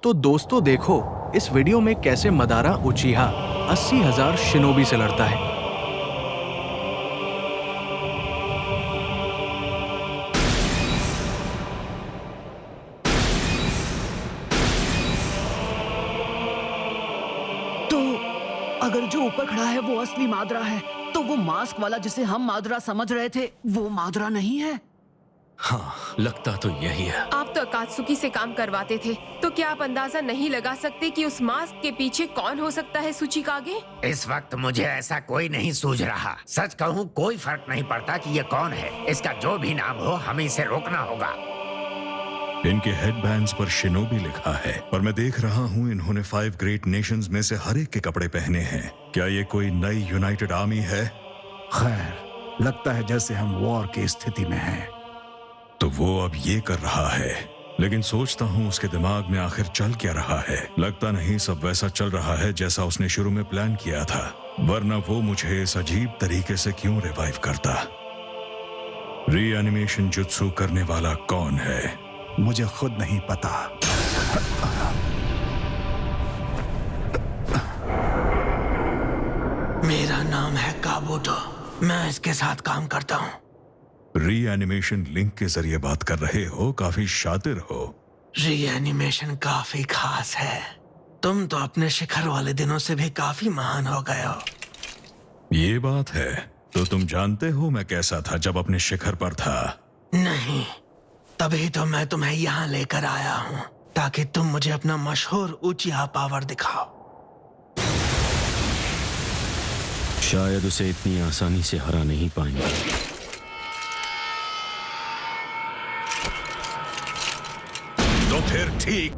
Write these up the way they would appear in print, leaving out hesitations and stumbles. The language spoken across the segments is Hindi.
तो दोस्तों देखो इस वीडियो में कैसे मदारा उचीहा 80,000 शिनोबी से लड़ता है। तो अगर जो ऊपर खड़ा है वो असली मादरा है, तो वो मास्क वाला जिसे हम मादरा समझ रहे थे वो मादरा नहीं है। हाँ, लगता तो यही है। आप तो अकात्सुकी से काम करवाते थे, तो क्या आप अंदाजा नहीं लगा सकते कि उस मास्क के पीछे कौन हो सकता है सूचिकागे? इस वक्त मुझे ऐसा कोई नहीं सूझ रहा। सच कहूँ कोई फर्क नहीं पड़ता कि ये कौन है। इसका जो भी नाम हो हमें इसे रोकना होगा। इनके हेडबैंड्स पर शिनोबी लिखा है और मैं देख रहा हूँ इन्होंने 5 ग्रेट नेशंस में से हर एक के कपड़े पहने हैं। क्या ये कोई नई यूनाइटेड आर्मी है? खैर, लगता है जैसे हम वॉर की स्थिति में हैं। तो वो अब ये कर रहा है, लेकिन सोचता हूँ उसके दिमाग में आखिर चल क्या रहा है। लगता नहीं सब वैसा चल रहा है जैसा उसने शुरू में प्लान किया था, वरना वो मुझे इस अजीब तरीके से क्यों रिवाइव करता। रीएनिमेशन जुत्सु करने वाला कौन है? मुझे खुद नहीं पता। मेरा नाम है काबूटो, मैं इसके साथ काम करता हूँ। रीएनिमेशन लिंक के जरिए बात कर रहे हो, काफी शातिर हो। रीएनिमेशन काफी खास है। तुम तो अपने शिखर वाले दिनों से भी काफी महान हो गए हो। ये बात है, तो तुम जानते हो मैं कैसा था जब अपने शिखर पर था? नहीं, तभी तो मैं तुम्हें यहाँ लेकर आया हूँ, ताकि तुम मुझे अपना मशहूर ऊंचिया पावर दिखाओ। शायद उसे इतनी आसानी से हरा नहीं पाएंगे। तो फिर ठीक।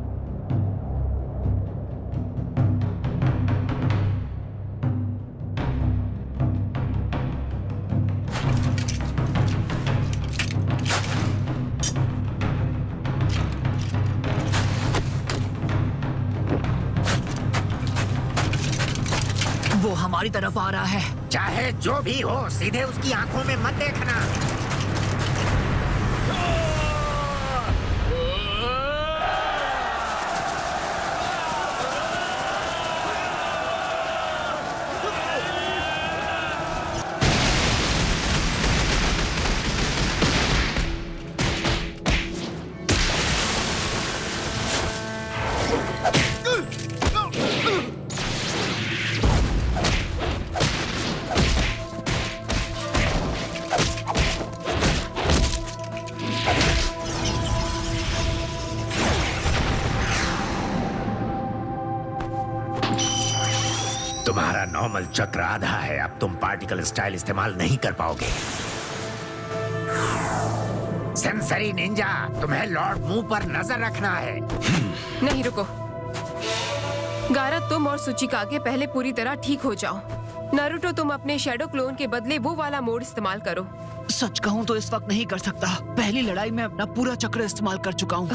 वो हमारी तरफ आ रहा है। चाहे जो भी हो, सीधे उसकी आंखों में मत देखना। तुम्हारा नॉर्मल चक्र आधा है, अब तुम पार्टिकल स्टाइल इस्तेमाल नहीं कर पाओगे। सेंसरी निंजा, तुम्हें लॉर्ड मुंह पर नजर रखना है। नहीं रुको, गारा तुम और सूचिकागे पहले पूरी तरह ठीक हो जाओ। नारुतो तुम अपने शैडो क्लोन के बदले वो वाला मोड इस्तेमाल करो। सच कहूँ तो इस वक्त नहीं कर सकता। पहली लड़ाई में अपना पूरा चक्र इस्तेमाल कर चुका हूँ।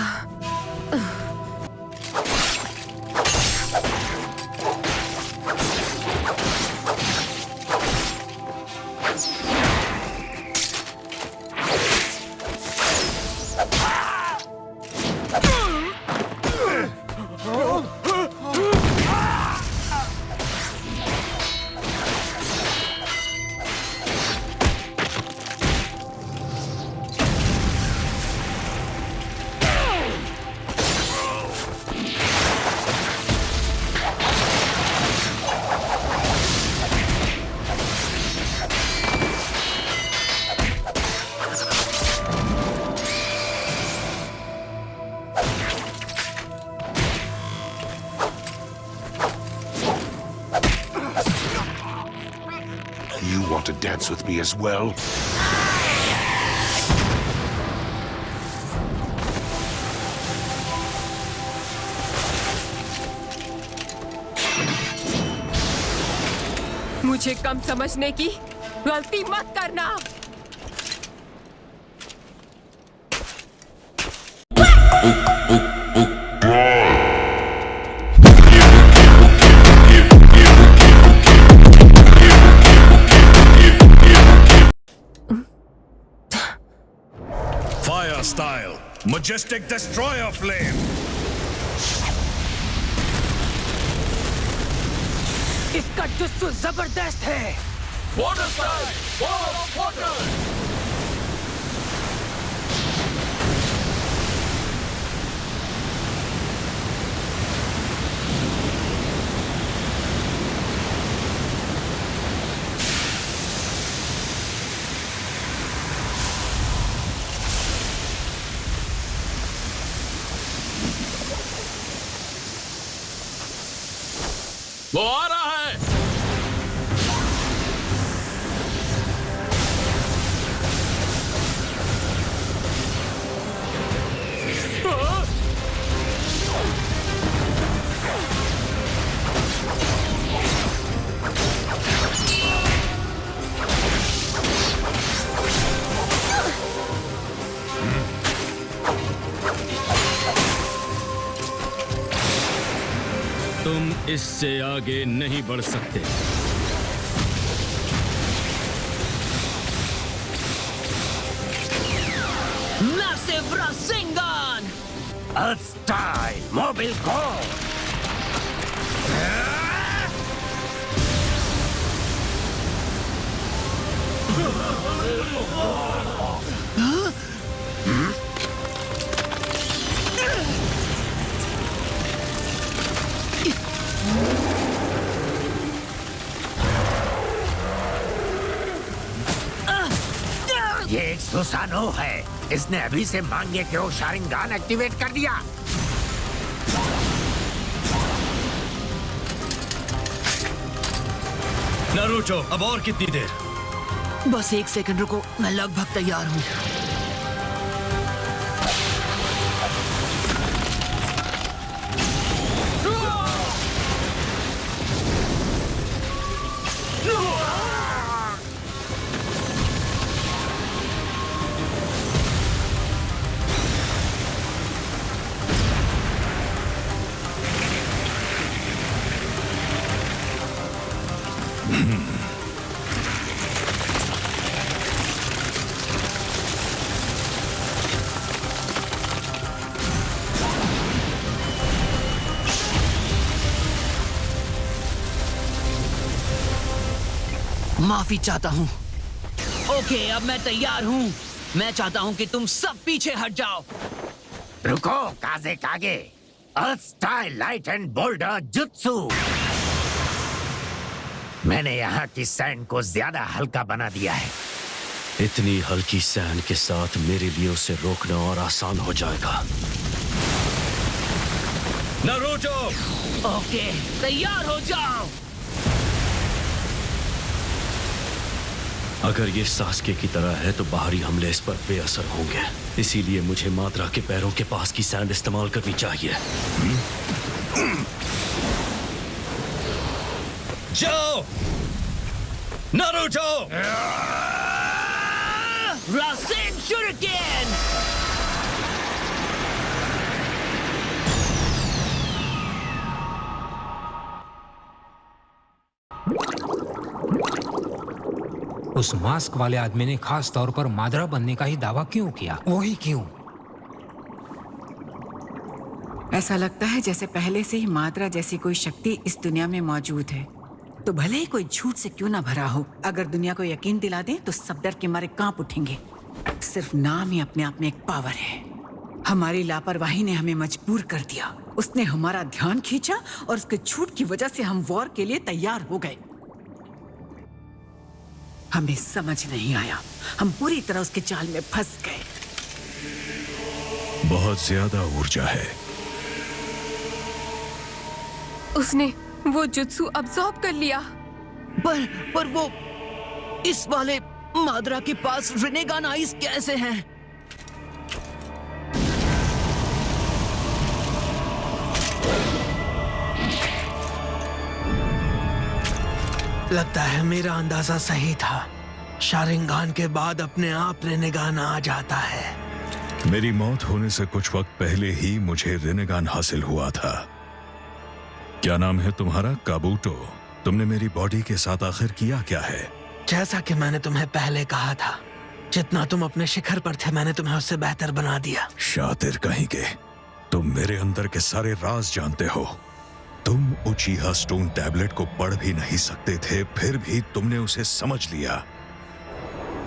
You want to dance with me as well? मुझे कम समझने की गलती मत करना। Fire style, majestic destroyer flame. इसका जुत्सु जबरदस्त है। Water style, wall of water. वो आ रहा है। तुम इससे आगे नहीं बढ़ सकते। Massive Rasengan! Earth Style, Mobile Go! ये एक सुसानो है। इसने अभी से मांगे क्यों शारिंगान एक्टिवेट कर दिया। नारुतो, अब और कितनी देर? बस 1 सेकंड रुको, मैं लगभग तैयार हूँ। माफी चाहता हूँ। ओके, अब मैं तैयार हूँ। मैं चाहता हूँ कि तुम सब पीछे हट जाओ। रुको काजे कागे। Earth style light and boulder जुत्सु। मैंने यहाँ की सैंड को ज्यादा हल्का बना दिया है। इतनी हल्की सैंड के साथ मेरे लिए उसे रोकना और आसान हो जाएगा। नारुतो! ओके, तैयार हो जाओ। अगर ये सास्के की तरह है तो बाहरी हमले इस पर बेअसर होंगे। इसीलिए मुझे माद्रा के पैरों के पास की सैंड इस्तेमाल करनी चाहिए। जाओ नारुतो! रासेन शूरिकेन! उस मास्क वाले आदमी ने खास तौर पर माद्रा बनने का ही दावा क्यों किया? वो ही क्यों? ऐसा लगता है जैसे पहले से ही माद्रा जैसी कोई शक्ति इस दुनिया में मौजूद है। तो भले ही कोई झूठ से क्यों ना भरा हो, अगर दुनिया को यकीन दिला दें तो सब डर के मारे कांप उठेंगे। सिर्फ नाम ही अपने आप में एक पावर है। हमारी लापरवाही ने हमें मजबूर कर दिया। उसने हमारा ध्यान खींचा और उसके झूठ की वजह से हम वॉर के लिए तैयार हो गए। हमें समझ नहीं आया, हम पूरी तरह उसके जाल में फंस गए। बहुत ज्यादा ऊर्जा है। उसने वो जुत्सु अब्सॉर्ब कर लिया। पर वो इस वाले माद्रा के पास रिनेगान आइस कैसे हैं? लगता है मेरा अंदाजा सही था। शारिंगान के बाद अपने आप रिनेगान आ जाता है। मेरी मौत होने से कुछ वक्त पहले ही मुझे रिनेगान हासिल हुआ था। क्या नाम है तुम्हारा? काबूटो। तुमने मेरी बॉडी के साथ आखिर किया क्या है? जैसा कि मैंने तुम्हें पहले कहा था, जितना तुम अपने शिखर पर थे मैंने तुम्हें उससे बेहतर बना दिया। शातिर कहीं के, तुम मेरे अंदर के सारे राज जानते हो। तुम उचीहा स्टोन टैबलेट को पढ़ भी नहीं सकते थे, फिर भी तुमने उसे समझ लिया।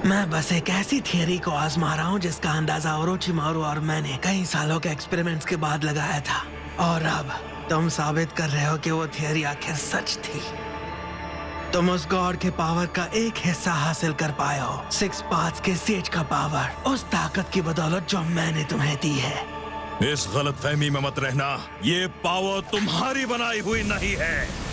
मैं बस एक ऐसी थियरी को आजमा रहा हूँ जिसका अंदाजा ओरोचिमारू और मैंने कई सालों के एक्सपेरिमेंट्स के बाद लगाया था, और अब तुम साबित कर रहे हो कि वो थियरी आखिर सच थी। तुम उस गॉड के पावर का एक हिस्सा हासिल कर पाए हो, 6 पाथ्स के सेज का पावर, उस ताकत की बदौलत जो मैंने तुम्हें दी है। इस गलतफहमी में मत रहना, ये पावर तुम्हारी बनाई हुई नहीं है।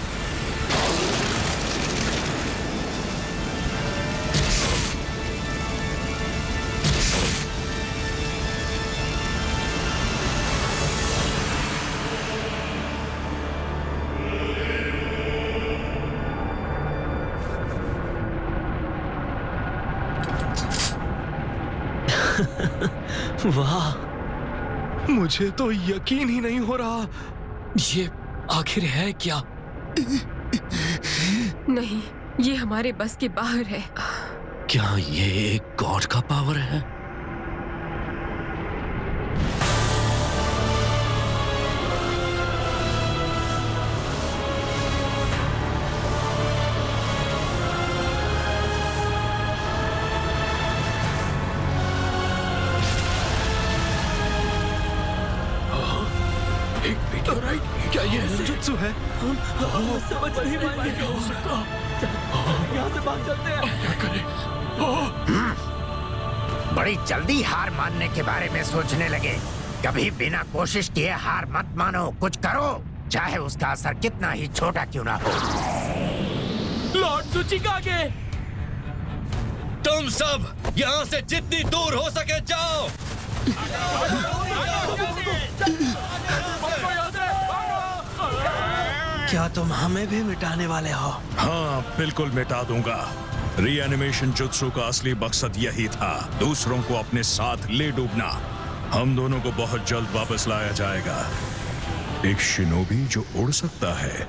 वाह, मुझे तो यकीन ही नहीं हो रहा। ये आखिर है क्या? नहीं, ये हमारे बस के बाहर है। क्या ये एक गॉड का पावर है? क्या ये जुत्सु है? समझ नहीं पाएंगे। यहाँ से भाग चलते हैं। क्या करें? बड़ी जल्दी हार मानने के बारे में सोचने लगे। कभी बिना कोशिश किए हार मत मानो, कुछ करो, चाहे उसका असर कितना ही छोटा क्यों ना हो। लॉर्ड सुचिकागे, तुम सब यहाँ से जितनी दूर हो सके जाओ। क्या तुम हमें भी मिटाने वाले हो? हाँ, बिल्कुल मिटा दूंगा। रीएनिमेशन जुत्सु का असली मकसद यही था, दूसरों को अपने साथ ले डूबना। हम दोनों को बहुत जल्द वापस लाया जाएगा। एक शिनोबी जो उड़ सकता है,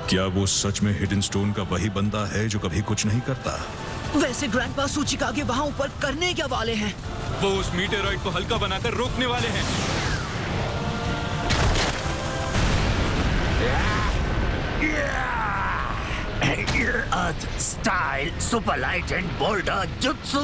क्या वो सच में हिडन स्टोन का वही बंदा है जो कभी कुछ नहीं करता? वैसे ग्रैंडपा सुचिकागे वहाँ ऊपर करने क्या वाले हैं? वो उस मीटेरॉइड को हल्का बनाकर रोकने वाले हैं। Earth style super light and boulder जुत्सु।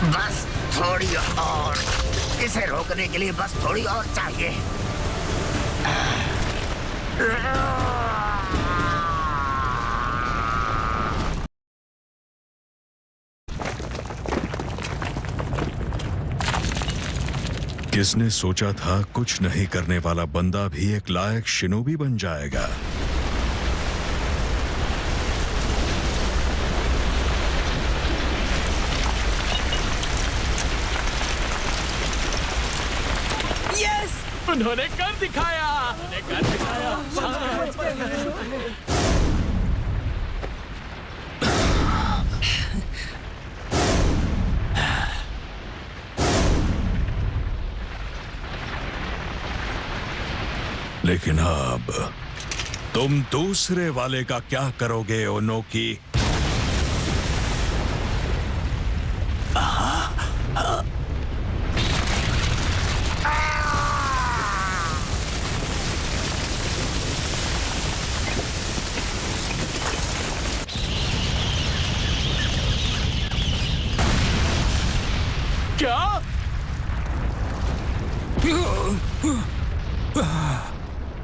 बस थोड़ी और, इसे रोकने के लिए बस थोड़ी और चाहिए। किसने सोचा था कुछ नहीं करने वाला बंदा भी एक लायक शिनोबी बन जाएगा? उन्होंने कर दिखाया। लेकिन अब तुम दूसरे वाले का क्या करोगे ओनोकी? क्या?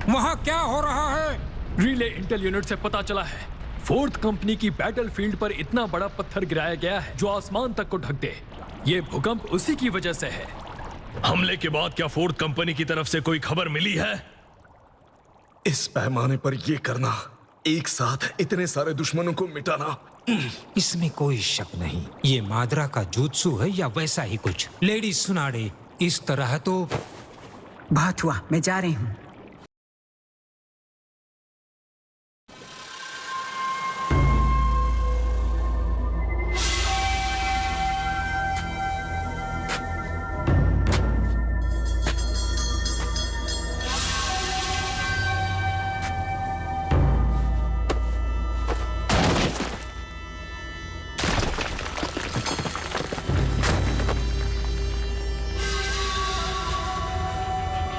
वहाँ क्या हो रहा है? रिले इंटेल यूनिट से पता चला है, 4th कंपनी की बैटलफील्ड पर इतना बड़ा पत्थर गिराया गया है जो आसमान तक को ढक दे। ये भूकंप उसी की वजह से है। हमले के बाद क्या 4th कंपनी की तरफ से कोई खबर मिली है? इस पैमाने पर ये करना, एक साथ इतने सारे दुश्मनों को मिटाना, इसमें कोई शक नहीं, ये माद्रा का जुत्सु है या वैसा ही कुछ। लेडी सुनाडे, इस तरह तो बहुत हुआ, मैं जा रही हूँ।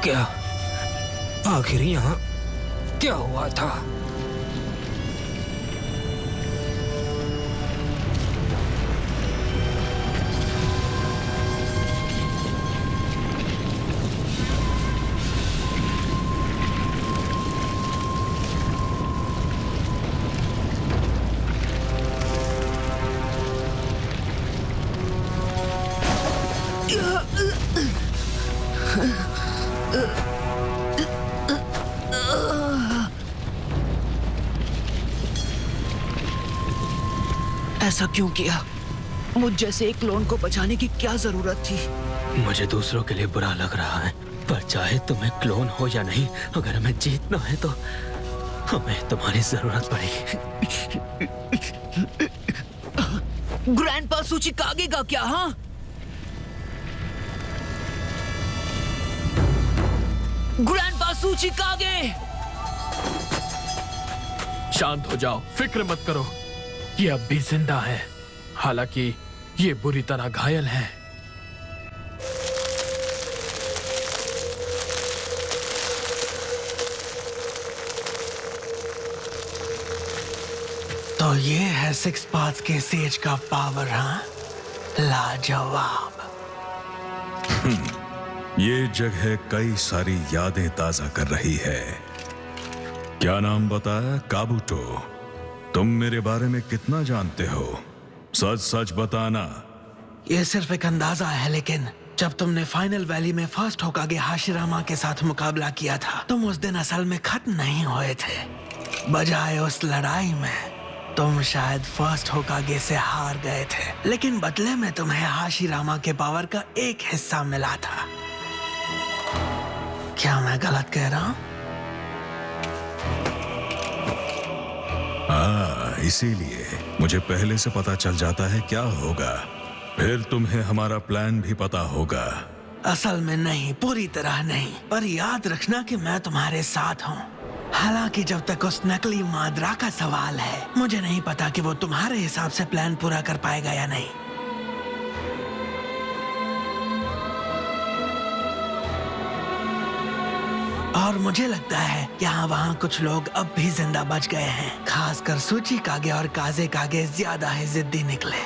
क्या आखिर यहाँ क्या हुआ था? ऐसा क्यों किया? मुझ जैसे एक क्लोन को बचाने की क्या जरूरत थी? मुझे दूसरों के लिए बुरा लग रहा है, पर चाहे तुम्हें क्लोन हो या नहीं, अगर हमें जीतना है तो हमें तुम्हारी जरूरत पड़ेगी। ग्रैंडपा सूचिकागे का क्या? हाँ, ग्रैंडपा सूचिकागे! शांत हो जाओ, फिक्र मत करो। ये अब भी जिंदा है, हालांकि ये बुरी तरह घायल है। तो ये है सिक्स पाथ्स के सेज का पावर, हाँ? लाजवाब। ये जगह कई सारी यादें ताजा कर रही है। क्या नाम बताया? काबूटो। तुम मेरे बारे में कितना जानते हो? सच सच बताना। ये सिर्फ एक अंदाजा है, लेकिन जब तुमने फाइनल वैली में फर्स्ट होकागे हाशिरामा के साथ मुकाबला किया था, तुम उस दिन असल में खत्म नहीं हुए थे। बजाय उस लड़ाई में तुम शायद फर्स्ट होकागे से हार गए थे, लेकिन बदले में तुम्हें हाशिरामा के पावर का एक हिस्सा मिला था। क्या मैं गलत कह रहा हूँ? इसीलिए मुझे पहले से पता चल जाता है क्या होगा। फिर तुम्हें हमारा प्लान भी पता होगा। असल में नहीं, पूरी तरह नहीं, पर याद रखना कि मैं तुम्हारे साथ हूँ। हालांकि जब तक उस नकली माद्रा का सवाल है, मुझे नहीं पता कि वो तुम्हारे हिसाब से प्लान पूरा कर पाएगा या नहीं। और मुझे लगता है यहाँ वहाँ कुछ लोग अब भी जिंदा बच गए हैं, खासकर सूचिकागे और काज़ेकागे ज्यादा ही जिद्दी निकले।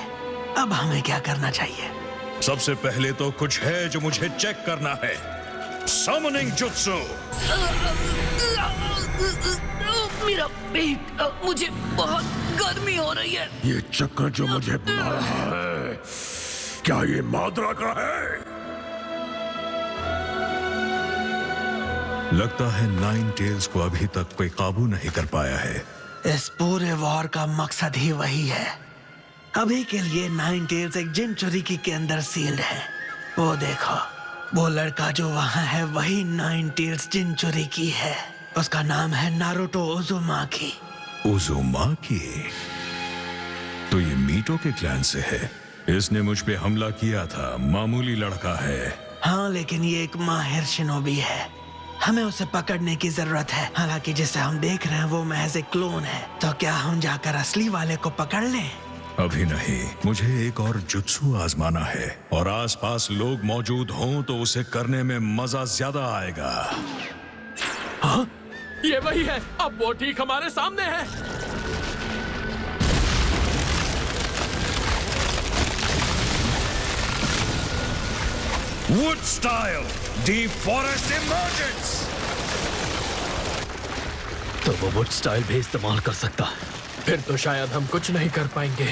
अब हमें क्या करना चाहिए? सबसे पहले तो कुछ है जो मुझे चेक करना है। Summoning jutsu. मेरा पेट, मुझे बहुत गर्मी हो रही है। ये चक्कर जो मुझे बुला रहा है, क्या ये माद्रा का है? लगता है नाइन टेल्स को अभी तक कोई काबू नहीं कर पाया है। इस पूरे वॉर का मकसद ही वही है। अभी के लिए नाइन टेल्स एक जिन चुरीकी के अंदर सील्ड है। वो देखो, वो लड़का जो वहाँ है वही नाइन टेल्स जिन चुरीकी है। उसका नाम है नारुतो उजुमाकी। उजुमाकी? तो ये मीटो के क्लैन से है। इसने मुझ पे हमला किया था। मामूली लड़का है। हाँ, लेकिन ये एक माहिर शिनोबी है। हमें उसे पकड़ने की जरूरत है। हालांकि जिसे हम देख रहे हैं वो महज एक क्लोन है। तो क्या हम जाकर असली वाले को पकड़ लें? अभी नहीं, मुझे एक और जुत्सु आजमाना है, और आसपास लोग मौजूद हों तो उसे करने में मजा ज्यादा आएगा। हाँ? ये वही है, अब वो ठीक हमारे सामने है। Wood style deep forest emergence. तो वो वुड स्टाइल भी इस्तेमाल कर सकता है। फिर तो शायद हम कुछ नहीं कर पाएंगे।